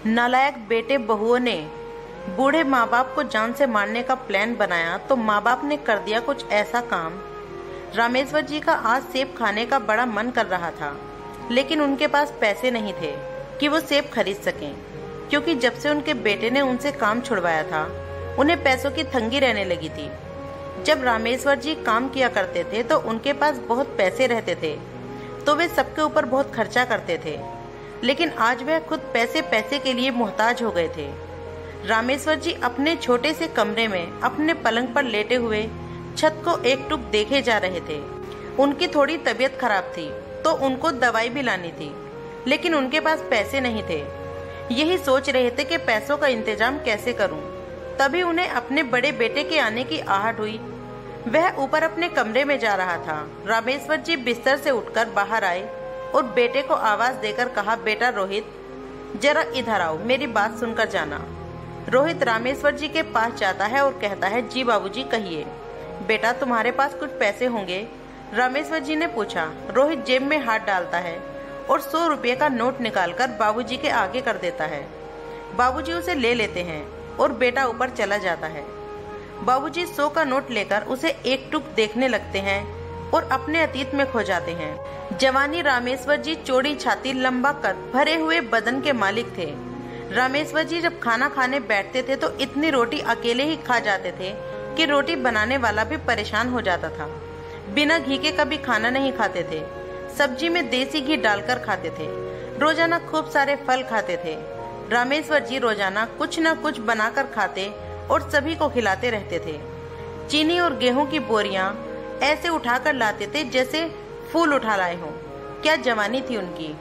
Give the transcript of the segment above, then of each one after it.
नालायक बेटे बहुओं ने बूढ़े माँ बाप को जान से मारने का प्लान बनाया तो माँ बाप ने कर दिया कुछ ऐसा काम। रामेश्वर जी का आज सेब खाने का बड़ा मन कर रहा था, लेकिन उनके पास पैसे नहीं थे कि वो सेब खरीद सकें, क्योंकि जब से उनके बेटे ने उनसे काम छुड़वाया था उन्हें पैसों की तंगी रहने लगी थी। जब रामेश्वर जी काम किया करते थे तो उनके पास बहुत पैसे रहते थे, तो वे सबके ऊपर बहुत खर्चा करते थे, लेकिन आज वह खुद पैसे पैसे के लिए मोहताज हो गए थे। रामेश्वर जी अपने छोटे से कमरे में अपने पलंग पर लेटे हुए छत को एकटुक देखे जा रहे थे। उनकी थोड़ी तबीयत खराब थी तो उनको दवाई भी लानी थी, लेकिन उनके पास पैसे नहीं थे। यही सोच रहे थे कि पैसों का इंतजाम कैसे करूं। तभी उन्हें अपने बड़े बेटे के आने की आहट हुई। वह ऊपर अपने कमरे में जा रहा था। रामेश्वर जी बिस्तर से उठकर बाहर आए और बेटे को आवाज देकर कहा, बेटा रोहित, जरा इधर आओ, मेरी बात सुनकर जाना। रोहित रामेश्वर जी के पास जाता है और कहता है, जी बाबूजी कहिए। बेटा तुम्हारे पास कुछ पैसे होंगे? रामेश्वर जी ने पूछा। रोहित जेब में हाथ डालता है और 100 रुपये का नोट निकालकर बाबूजी के आगे कर देता है। बाबूजी उसे ले लेते हैं और बेटा ऊपर चला जाता है। बाबूजी 100 का नोट लेकर उसे एकटुक देखने लगते हैं और अपने अतीत में खो जाते हैं। जवानी रामेश्वर जी चौड़ी छाती, लंबा कद, भरे हुए बदन के मालिक थे। रामेश्वर जी जब खाना खाने बैठते थे तो इतनी रोटी अकेले ही खा जाते थे कि रोटी बनाने वाला भी परेशान हो जाता था। बिना घी के कभी खाना नहीं खाते थे। सब्जी में देसी घी डालकर खाते थे। रोजाना खूब सारे फल खाते थे। रामेश्वर जी रोजाना कुछ न कुछ बनाकर खाते और सभी को खिलाते रहते थे। चीनी और गेहूं की बोरियां ऐसे उठाकर लाते थे जैसे फूल उठा लाए हों। क्या जवानी थी उनकी।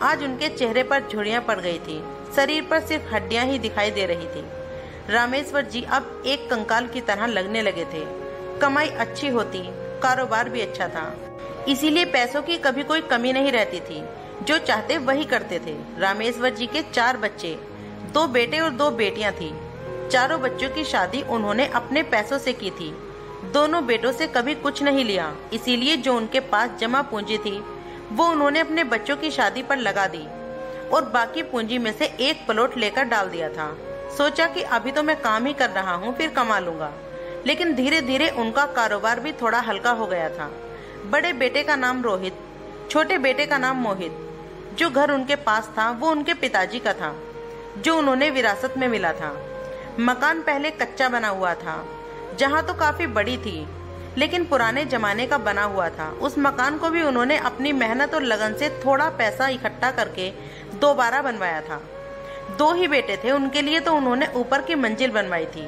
आज उनके चेहरे पर झुर्रियां पड़ गई थी। शरीर पर सिर्फ हड्डियां ही दिखाई दे रही थी। रामेश्वर जी अब एक कंकाल की तरह लगने लगे थे। कमाई अच्छी होती, कारोबार भी अच्छा था, इसीलिए पैसों की कभी कोई कमी नहीं रहती थी। जो चाहते वही करते थे। रामेश्वर जी के 4 बच्चे, 2 बेटे और 2 बेटियां थी। चारों बच्चों की शादी उन्होंने अपने पैसों से की थी। दोनों बेटों से कभी कुछ नहीं लिया, इसीलिए जो उनके पास जमा पूंजी थी वो उन्होंने अपने बच्चों की शादी पर लगा दी और बाकी पूंजी में से एक प्लॉट लेकर डाल दिया था। सोचा कि अभी तो मैं काम ही कर रहा हूँ, फिर कमा लूंगा। लेकिन धीरे धीरे उनका कारोबार भी थोड़ा हल्का हो गया था। बड़े बेटे का नाम रोहित, छोटे बेटे का नाम मोहित। जो घर उनके पास था वो उनके पिताजी का था, जो उन्होंने विरासत में मिला था। मकान पहले कच्चा बना हुआ था, जहाँ तो काफी बड़ी थी, लेकिन पुराने जमाने का बना हुआ था। उस मकान को भी उन्होंने अपनी मेहनत और लगन से थोड़ा पैसा इकट्ठा करके दोबारा बनवाया था। 2 ही बेटे थे, उनके लिए तो उन्होंने ऊपर की मंजिल बनवाई थी।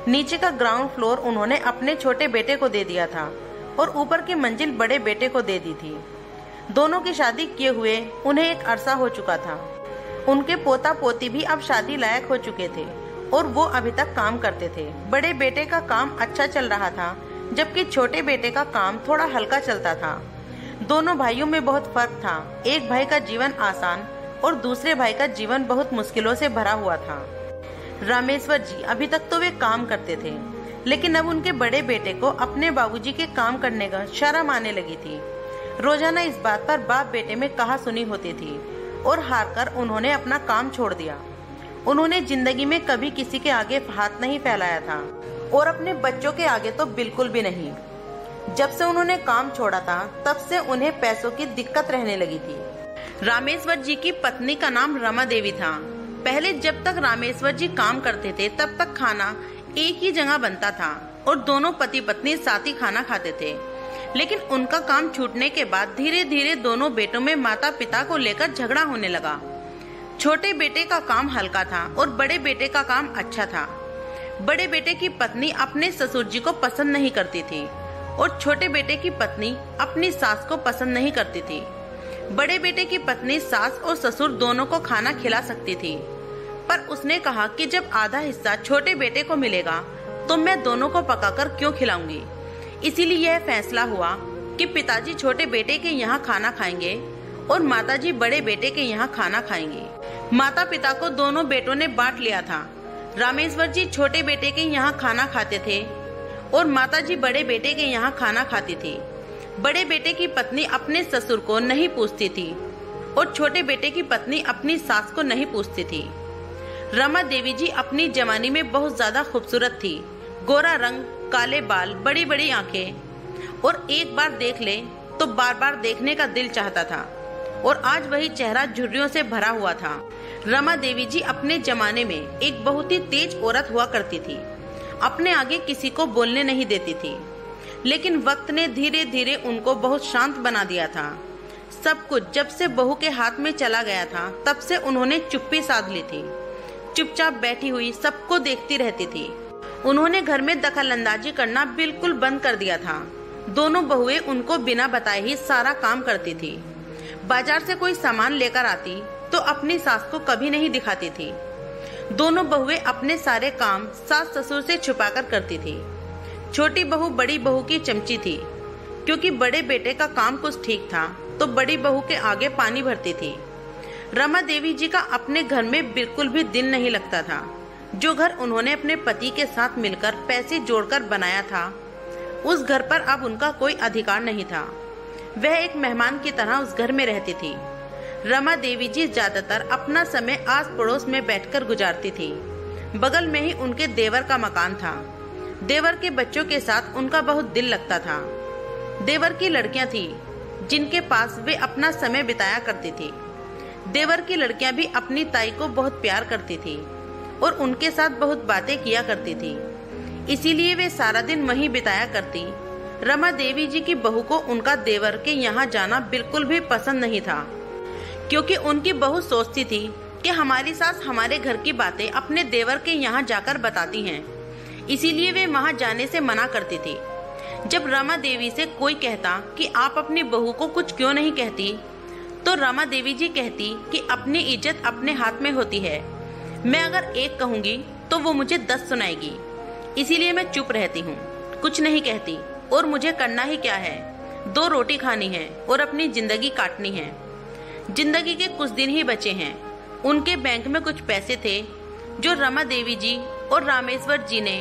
नीचे का ग्राउंड फ्लोर उन्होंने अपने छोटे बेटे को दे दिया था और ऊपर की मंजिल बड़े बेटे को दे दी थी। दोनों की शादी किए हुए उन्हें एक अरसा हो चुका था। उनके पोता पोती भी अब शादी लायक हो चुके थे और वो अभी तक काम करते थे। बड़े बेटे का काम अच्छा चल रहा था, जबकि छोटे बेटे का काम थोड़ा हल्का चलता था। दोनों भाइयों में बहुत फर्क था। एक भाई का जीवन आसान और दूसरे भाई का जीवन बहुत मुश्किलों से भरा हुआ था। रामेश्वर जी अभी तक तो वे काम करते थे, लेकिन अब उनके बड़े बेटे को अपने बाबूजी के काम करने का शर्म आने लगी थी। रोजाना इस बात पर बाप बेटे में कहा सुनी होती थी और हारकर उन्होंने अपना काम छोड़ दिया। उन्होंने जिंदगी में कभी किसी के आगे हाथ नहीं फैलाया था और अपने बच्चों के आगे तो बिल्कुल भी नहीं। जब से उन्होंने काम छोड़ा था तब से उन्हें पैसों की दिक्कत रहने लगी थी। रामेश्वर जी की पत्नी का नाम रमा देवी था। पहले जब तक रामेश्वर जी काम करते थे तब तक खाना एक ही जगह बनता था और दोनों पति पत्नी साथ ही खाना खाते थे। लेकिन उनका काम छूटने के बाद धीरे धीरे दोनों बेटों में माता पिता को लेकर झगड़ा होने लगा। छोटे बेटे का काम हल्का था और बड़े बेटे का काम अच्छा था। बड़े बेटे की पत्नी अपने ससुर जी को पसंद नहीं करती थी और छोटे बेटे की पत्नी अपनी सास को पसंद नहीं करती थी। बड़े बेटे की पत्नी सास और ससुर दोनों को खाना खिला सकती थी, पर उसने कहा कि जब आधा हिस्सा छोटे बेटे को मिलेगा तो मैं दोनों को पकाकर क्यों खिलाऊंगी। इसीलिए यह फैसला हुआ कि पिताजी छोटे बेटे के यहाँ खाना खाएंगे और माताजी बड़े बेटे के यहाँ खाना खाएंगे। माता पिता को दोनों बेटों ने बांट लिया था। रामेश्वर जी छोटे बेटे के यहाँ खाना खाते थे और माताजी बड़े बेटे के यहाँ खाना खाती थी। बड़े बेटे की पत्नी अपने ससुर को नहीं पूछती थी और छोटे बेटे की पत्नी अपनी सास को नहीं पूछती थी। रमा देवी जी अपनी जवानी में बहुत ज्यादा खूबसूरत थी। गोरा रंग, काले बाल, बड़ी बड़ी आंखें, और एक बार देख ले तो बार बार देखने का दिल चाहता था। और आज वही चेहरा झुर्रियों से भरा हुआ था। रमा देवी जी अपने जमाने में एक बहुत ही तेज औरत हुआ करती थी। अपने आगे किसी को बोलने नहीं देती थी, लेकिन वक्त ने धीरे धीरे उनको बहुत शांत बना दिया था। सब कुछ जब से बहू के हाथ में चला गया था, तब से उन्होंने चुप्पी साध ली थी। चुपचाप बैठी हुई सबको देखती रहती थी। उन्होंने घर में दखलंदाजी करना बिल्कुल बंद कर दिया था। दोनों बहुएं उनको बिना बताए ही सारा काम करती थी। बाजार से कोई सामान लेकर आती तो अपनी सास को कभी नहीं दिखाती थी। दोनों बहुएं अपने सारे काम सास ससुर से छुपाकर करती थी। छोटी बहू बड़ी बहू की चमची थी, क्योंकि बड़े बेटे का काम कुछ ठीक था तो बड़ी बहू के आगे पानी भरती थी। रमा देवी जी का अपने घर में बिल्कुल भी दिल नहीं लगता था। जो घर उन्होंने अपने पति के साथ मिलकर पैसे जोड़कर बनाया था, उस घर पर अब उनका कोई अधिकार नहीं था। वह एक मेहमान की तरह उस घर में रहती थी। रमा देवी जी ज्यादातर अपना समय आस पड़ोस में बैठकर गुजारती थी। बगल में ही उनके देवर का मकान था। देवर के बच्चों के साथ उनका बहुत दिल लगता था। देवर की लड़कियां थी जिनके पास वे अपना समय बिताया करती थी। देवर की लड़कियां भी अपनी ताई को बहुत प्यार करती थी और उनके साथ बहुत बातें किया करती थी। इसीलिए वे सारा दिन वहीं बिताया करती। रमा देवी जी की बहू को उनका देवर के यहाँ जाना बिल्कुल भी पसंद नहीं था, क्योंकि उनकी बहू सोचती थी कि हमारी सास हमारे घर की बातें अपने देवर के यहाँ जाकर बताती हैं। इसीलिए वे वहाँ जाने से मना करती थी। जब रमा देवी से कोई कहता कि आप अपनी बहू को कुछ क्यों नहीं कहती, तो रमा देवी जी कहती कि अपनी इज्जत अपने हाथ में होती है। मैं अगर एक कहूँगी तो वो मुझे 10 सुनाएगी, इसीलिए मैं चुप रहती हूँ, कुछ नहीं कहती। और मुझे करना ही क्या है, 2 रोटी खानी है और अपनी जिंदगी काटनी है। जिंदगी के कुछ दिन ही बचे हैं। उनके बैंक में कुछ पैसे थे जो रमा देवी जी और रामेश्वर जी ने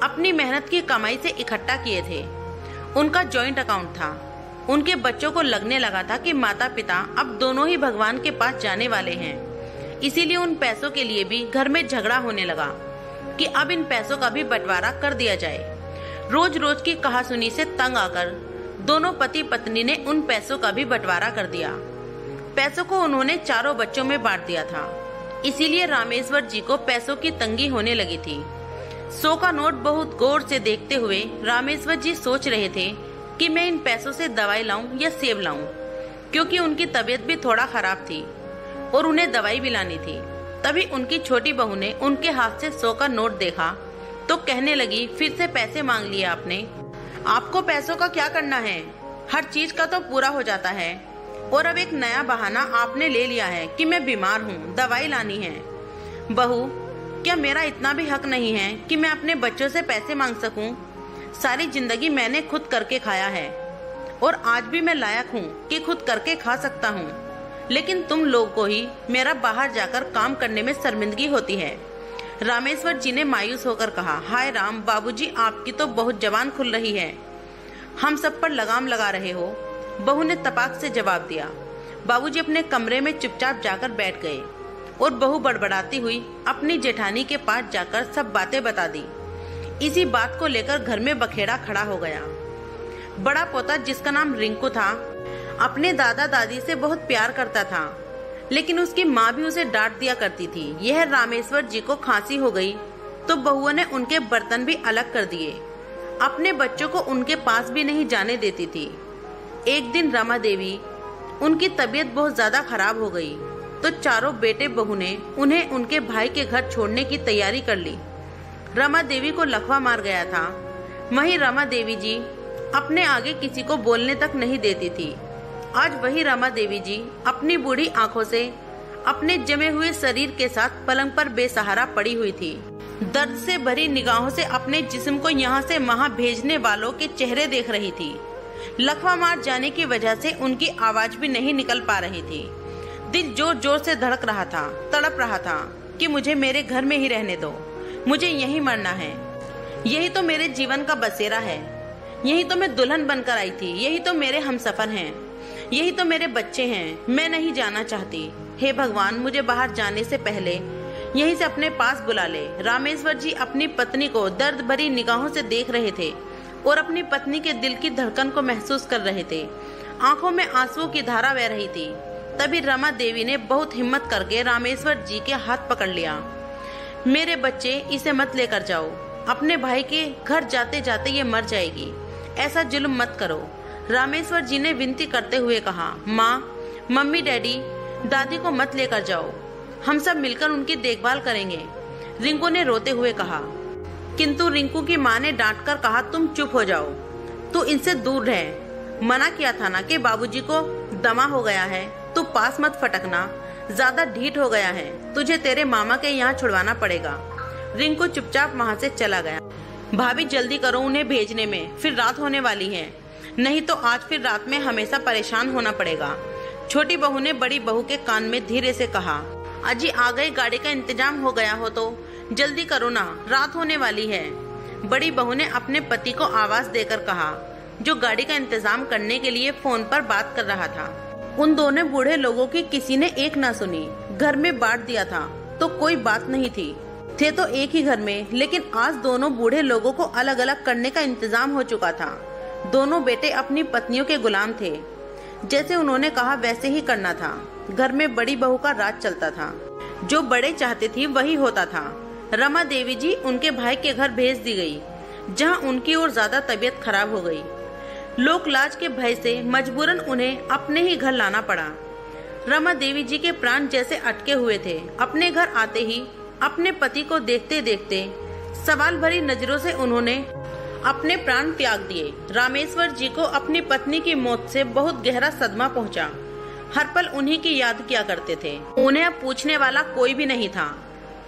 अपनी मेहनत की कमाई से इकट्ठा किए थे। उनका जॉइंट अकाउंट था। उनके बच्चों को लगने लगा था कि माता पिता अब दोनों ही भगवान के पास जाने वाले हैं। इसीलिए उन पैसों के लिए भी घर में झगड़ा होने लगा कि अब इन पैसों का भी बंटवारा कर दिया जाए। रोज रोज की कहासुनी से तंग आकर दोनों पति पत्नी ने उन पैसों का भी बंटवारा कर दिया। पैसों को उन्होंने चारों बच्चों में बांट दिया था। इसीलिए रामेश्वर जी को पैसों की तंगी होने लगी थी। 100 का नोट बहुत गौर से देखते हुए रामेश्वर जी सोच रहे थे कि मैं इन पैसों से दवाई लाऊं या सेब लाऊं, क्योंकि उनकी तबीयत भी थोड़ा खराब थी और उन्हें दवाई भी लानी थी। तभी उनकी छोटी बहू ने उनके हाथ से 100 का नोट देखा तो कहने लगी, फिर से पैसे मांग लिए आपने? आपको पैसों का क्या करना है? हर चीज का तो पूरा हो जाता है, और अब एक नया बहाना आपने ले लिया है कि मैं बीमार हूँ, दवाई लानी है। बहू, क्या मेरा इतना भी हक नहीं है कि मैं अपने बच्चों से पैसे मांग सकूं? सारी जिंदगी मैंने खुद करके खाया है और आज भी मैं लायक हूँ कि खुद करके खा सकता हूँ, लेकिन तुम लोग को ही मेरा बाहर जाकर काम करने में शर्मिंदगी होती है। रामेश्वर जी ने मायूस होकर कहा, हाय राम, बाबूजी आपकी तो बहुत जबान खुल रही है, हम सब पर लगाम लगा रहे हो। बहू ने तपाक से जवाब दिया। बाबूजी अपने कमरे में चुपचाप जाकर बैठ गए और बहू बड़बड़ाती हुई अपनी जेठानी के पास जाकर सब बातें बता दी। इसी बात को लेकर घर में बखेड़ा खड़ा हो गया। बड़ा पोता, जिसका नाम रिंकू था, अपने दादा दादी से बहुत प्यार करता था, लेकिन उसकी माँ भी उसे डांट दिया करती थी। यह रामेश्वर जी को खांसी हो गई तो बहुओं ने उनके बर्तन भी अलग कर दिए। अपने बच्चों को उनके पास भी नहीं जाने देती थी। एक दिन रमा देवी, उनकी तबीयत बहुत ज्यादा खराब हो गई तो चारों बेटे बहू ने उन्हें उनके भाई के घर छोड़ने की तैयारी कर ली। रमा देवी को लकवा मार गया था। वहीं रमा देवी जी अपने आगे किसी को बोलने तक नहीं देती थी। आज वही रमा देवी जी अपनी बूढ़ी आंखों से अपने जमे हुए शरीर के साथ पलंग पर बेसहारा पड़ी हुई थी। दर्द से भरी निगाहों से अपने जिस्म को यहाँ से वहाँ भेजने वालों के चेहरे देख रही थी। लकवा मार जाने की वजह से उनकी आवाज भी नहीं निकल पा रही थी। दिल जोर जोर से धड़क रहा था, तड़प रहा था कि मुझे मेरे घर में ही रहने दो, मुझे यहीं मरना है। यही तो मेरे जीवन का बसेरा है, यही तो मैं दुल्हन बनकर आई थी, यही तो मेरे हमसफर हैं, यही तो मेरे बच्चे हैं। मैं नहीं जाना चाहती। हे भगवान, मुझे बाहर जाने से पहले यहीं से अपने पास बुला ले। रामेश्वर जी अपनी पत्नी को दर्द भरी निगाहों से देख रहे थे और अपनी पत्नी के दिल की धड़कन को महसूस कर रहे थे। आंखों में आंसुओं की धारा बह रही थी। तभी रमा देवी ने बहुत हिम्मत करके रामेश्वर जी के हाथ पकड़ लिया। मेरे बच्चे, इसे मत लेकर जाओ। अपने भाई के घर जाते जाते ये मर जाएगी। ऐसा जुल्म मत करो। रामेश्वर जी ने विनती करते हुए कहा, माँ, मम्मी, डैडी, दादी को मत लेकर जाओ। हम सब मिलकर उनकी देखभाल करेंगे। रिंकू ने रोते हुए कहा। किंतु रिंकू की माँ ने डांटकर कहा, तुम चुप हो जाओ, तू इनसे दूर रह। मना किया था ना कि बाबूजी को दमा हो गया है। तू पास मत फटकना, ज्यादा ढीठ हो गया है। तुझे तेरे मामा के यहाँ छुड़वाना पड़ेगा। रिंकू चुपचाप वहाँ से चला गया। भाभी जल्दी करो उन्हें भेजने में, फिर रात होने वाली है। नहीं तो आज फिर रात में हमेशा परेशान होना पड़ेगा। छोटी बहू ने बड़ी बहू के कान में धीरे से कहा, अजी आ गई, गाड़ी का इंतजाम हो गया हो तो जल्दी करो ना, रात होने वाली है। बड़ी बहू ने अपने पति को आवाज देकर कहा, जो गाड़ी का इंतजाम करने के लिए फोन पर बात कर रहा था। उन दोनों बूढ़े लोगों की किसी ने एक ना सुनी। घर में बांट दिया था तो कोई बात नहीं थी, थे तो एक ही घर में, लेकिन आज दोनों बूढ़े लोगों को अलग अलग करने का इंतजाम हो चुका था। दोनों बेटे अपनी पत्नियों के गुलाम थे। जैसे उन्होंने कहा वैसे ही करना था। घर में बड़ी बहू का राज चलता था। जो बड़े चाहते थी वही होता था। रमा देवी जी उनके भाई के घर भेज दी गई, जहां उनकी और ज्यादा तबीयत खराब हो गई। लोक लाज के भय से मजबूरन उन्हें अपने ही घर लाना पड़ा। रमा देवी जी के प्राण जैसे अटके हुए थे। अपने घर आते ही अपने पति को देखते देखते सवाल भरी नजरों से उन्होंने अपने प्राण त्याग दिए। रामेश्वर जी को अपनी पत्नी की मौत से बहुत गहरा सदमा पहुंचा। हर पल उन्हीं की याद किया करते थे। उन्हें अब पूछने वाला कोई भी नहीं था।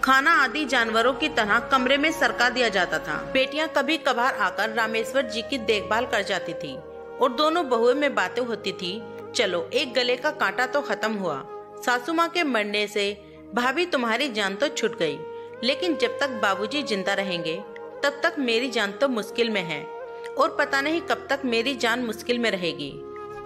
खाना आदि जानवरों की तरह कमरे में सरका दिया जाता था। बेटियां कभी कभार आकर रामेश्वर जी की देखभाल कर जाती थी और दोनों बहुओं में बातें होती थी। चलो, एक गले का कांटा तो खत्म हुआ। सासू माँ के मरने से भाभी तुम्हारी जान तो छूट गई, लेकिन जब तक बाबूजी जिंदा रहेंगे तब तक मेरी जान तो मुश्किल में है, और पता नहीं कब तक मेरी जान मुश्किल में रहेगी।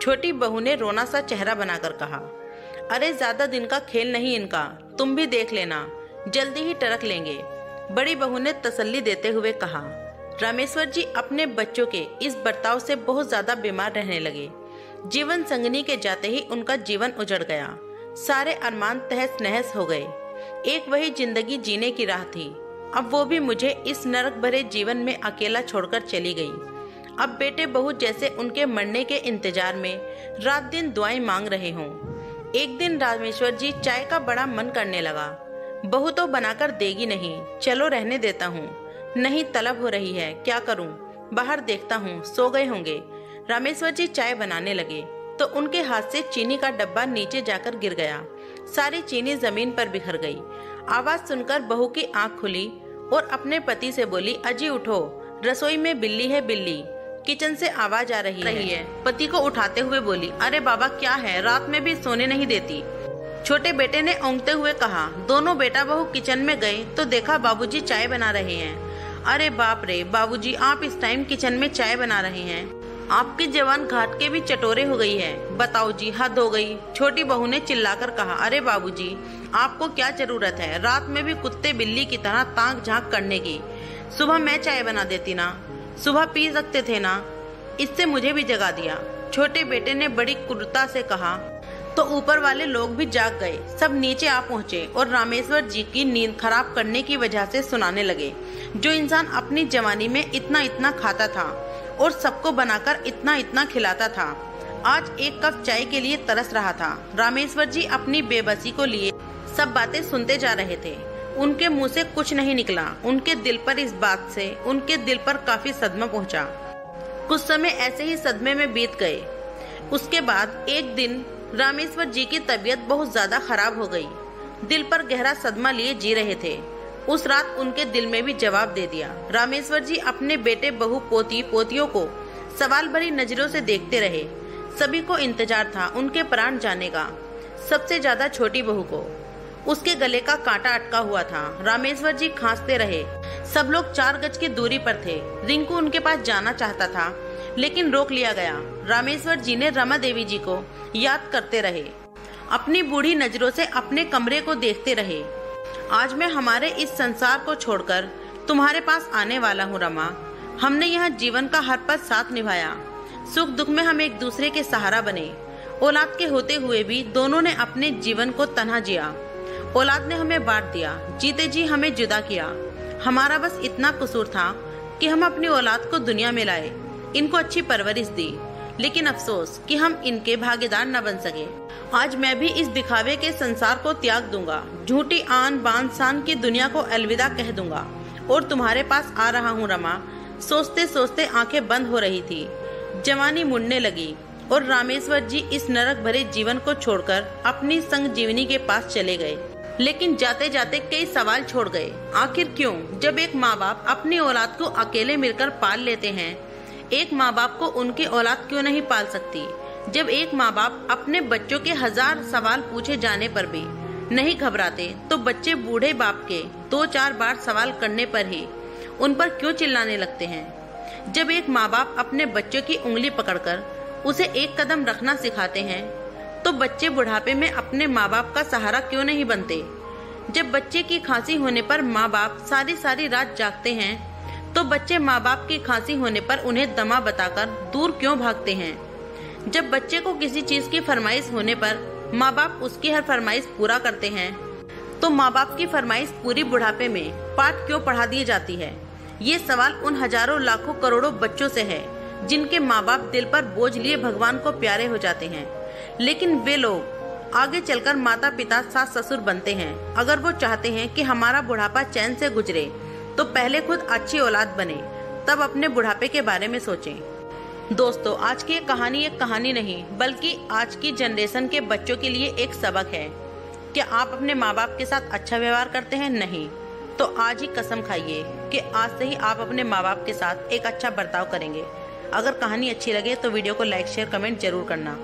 छोटी बहू ने रोना सा चेहरा बनाकर कहा, अरे ज्यादा दिन का खेल नहीं इनका, तुम भी देख लेना, जल्दी ही टरक लेंगे। बड़ी बहू ने तसल्ली देते हुए कहा। रामेश्वर जी अपने बच्चों के इस बर्ताव से बहुत ज्यादा बीमार रहने लगे। जीवन संगनी के जाते ही उनका जीवन उजड़ गया। सारे अरमान तहस नहस हो गए। एक वही जिंदगी जीने की राह थी, अब वो भी मुझे इस नरक भरे जीवन में अकेला छोड़कर चली गई। अब बेटे बहू जैसे उनके मरने के इंतजार में रात दिन दुआएं मांग रहे हों। एक दिन रामेश्वर जी चाय का बड़ा मन करने लगा। बहू तो बनाकर देगी नहीं, चलो रहने देता हूँ। नहीं, तलब हो रही है, क्या करूँ, बाहर देखता हूँ, सो गए होंगे। रामेश्वर जी चाय बनाने लगे तो उनके हाथ से चीनी का डब्बा नीचे जाकर गिर गया। सारी चीनी जमीन पर बिखर गई। आवाज सुनकर बहू की आंख खुली और अपने पति से बोली, अजी उठो, रसोई में बिल्ली है, बिल्ली। किचन से आवाज आ रही है। पति को उठाते हुए बोली, अरे बाबा क्या है, रात में भी सोने नहीं देती। छोटे बेटे ने ओंगते हुए कहा। दोनों बेटा बहू किचन में गए तो देखा बाबूजी चाय बना रहे हैं। अरे बाप रे, बाबूजी आप इस टाइम किचन में चाय बना रहे हैं? आपकी जवान घाट के भी चटोरे हो गई है। बताओ जी, हद हो गई। छोटी बहू ने चिल्लाकर कहा, अरे बाबूजी आपको क्या जरूरत है रात में भी कुत्ते बिल्ली की तरह ताक झांक करने की? सुबह मैं चाय बना देती ना, सुबह पी सकते थे ना, इससे मुझे भी जगा दिया। छोटे बेटे ने बड़ी क्रूरता से कहा तो ऊपर वाले लोग भी जाग गए। सब नीचे आ पहुँचे और रामेश्वर जी की नींद खराब करने की वजह से सुनाने लगे। जो इंसान अपनी जवानी में इतना इतना खाता था और सबको बनाकर इतना इतना खिलाता था, आज एक कप चाय के लिए तरस रहा था। रामेश्वर जी अपनी बेबसी को लिए सब बातें सुनते जा रहे थे। उनके मुंह से कुछ नहीं निकला। उनके दिल पर इस बात से उनके दिल पर काफी सदमा पहुंचा। कुछ समय ऐसे ही सदमे में बीत गए। उसके बाद एक दिन रामेश्वर जी की तबीयत बहुत ज्यादा खराब हो गई। दिल पर गहरा सदमा लिए जी रहे थे। उस रात उनके दिल में भी जवाब दे दिया। रामेश्वर जी अपने बेटे बहू पोती पोतियों को सवाल भरी नजरों से देखते रहे। सभी को इंतजार था उनके प्राण जाने का, सबसे ज्यादा छोटी बहू को। उसके गले का कांटा अटका हुआ था। रामेश्वर जी खांसते रहे। सब लोग 4 गज की दूरी पर थे। रिंकू उनके पास जाना चाहता था लेकिन रोक लिया गया। रामेश्वर जी ने रमा देवी जी को याद करते रहे। अपनी बूढ़ी नजरों से अपने कमरे को देखते रहे। आज मैं हमारे इस संसार को छोड़कर तुम्हारे पास आने वाला हूँ रमा। हमने यहाँ जीवन का हर पल साथ निभाया, सुख दुख में हम एक दूसरे के सहारा बने। औलाद के होते हुए भी दोनों ने अपने जीवन को तन्हा जिया। औलाद ने हमें बांट दिया, जीते जी हमें जुदा किया। हमारा बस इतना कसूर था कि हम अपनी औलाद को दुनिया में लाए, इनको अच्छी परवरिश दी, लेकिन अफसोस कि हम इनके भागीदार न बन सके। आज मैं भी इस दिखावे के संसार को त्याग दूंगा, झूठी आन बान शान की दुनिया को अलविदा कह दूंगा और तुम्हारे पास आ रहा हूँ रमा। सोचते सोचते आंखें बंद हो रही थी, जवानी मुड़ने लगी और रामेश्वर जी इस नरक भरे जीवन को छोड़कर अपनी संग जीवनी के पास चले गए। लेकिन जाते जाते कई सवाल छोड़ गए। आखिर क्यों? जब एक माँ बाप अपनी औलाद को अकेले मिलकर पाल लेते हैं, एक माँ बाप को उनकी औलाद क्यों नहीं पाल सकती? जब एक माँ बाप अपने बच्चों के 1000 सवाल पूछे जाने पर भी नहीं घबराते, तो बच्चे बूढ़े बाप के 2-4 बार सवाल करने पर ही उन पर क्यों चिल्लाने लगते हैं? जब एक माँ बाप अपने बच्चों की उंगली पकड़कर उसे एक कदम रखना सिखाते हैं, तो बच्चे बुढ़ापे में अपने माँ बाप का सहारा क्यों नहीं बनते? जब बच्चे की खांसी होने पर माँ बाप सारी सारी रात जागते हैं, तो बच्चे माँ बाप की खांसी होने पर उन्हें दमा बताकर दूर क्यों भागते हैं? जब बच्चे को किसी चीज की फरमाइश होने पर माँ बाप उसकी हर फरमाइश पूरा करते हैं, तो माँ बाप की फरमाइश पूरी बुढ़ापे में पाठ क्यों पढ़ा दी जाती है? ये सवाल उन हजारों लाखों करोड़ों बच्चों से है जिनके माँ बाप दिल पर बोझ लिए भगवान को प्यारे हो जाते हैं, लेकिन वे लोग आगे चलकर माता पिता सास ससुर बनते हैं। अगर वो चाहते हैं कि हमारा बुढ़ापा चैन से गुजरे, तो पहले खुद अच्छी औलाद बने, तब अपने बुढ़ापे के बारे में सोचें। दोस्तों, आज की ये कहानी एक कहानी नहीं, बल्कि आज की जनरेशन के बच्चों के लिए एक सबक है। क्या आप अपने माँ बाप के साथ अच्छा व्यवहार करते हैं? नहीं तो आज ही कसम खाइए कि आज से ही आप अपने माँ बाप के साथ एक अच्छा बर्ताव करेंगे। अगर कहानी अच्छी लगे तो वीडियो को लाइक शेयर कमेंट जरूर करना।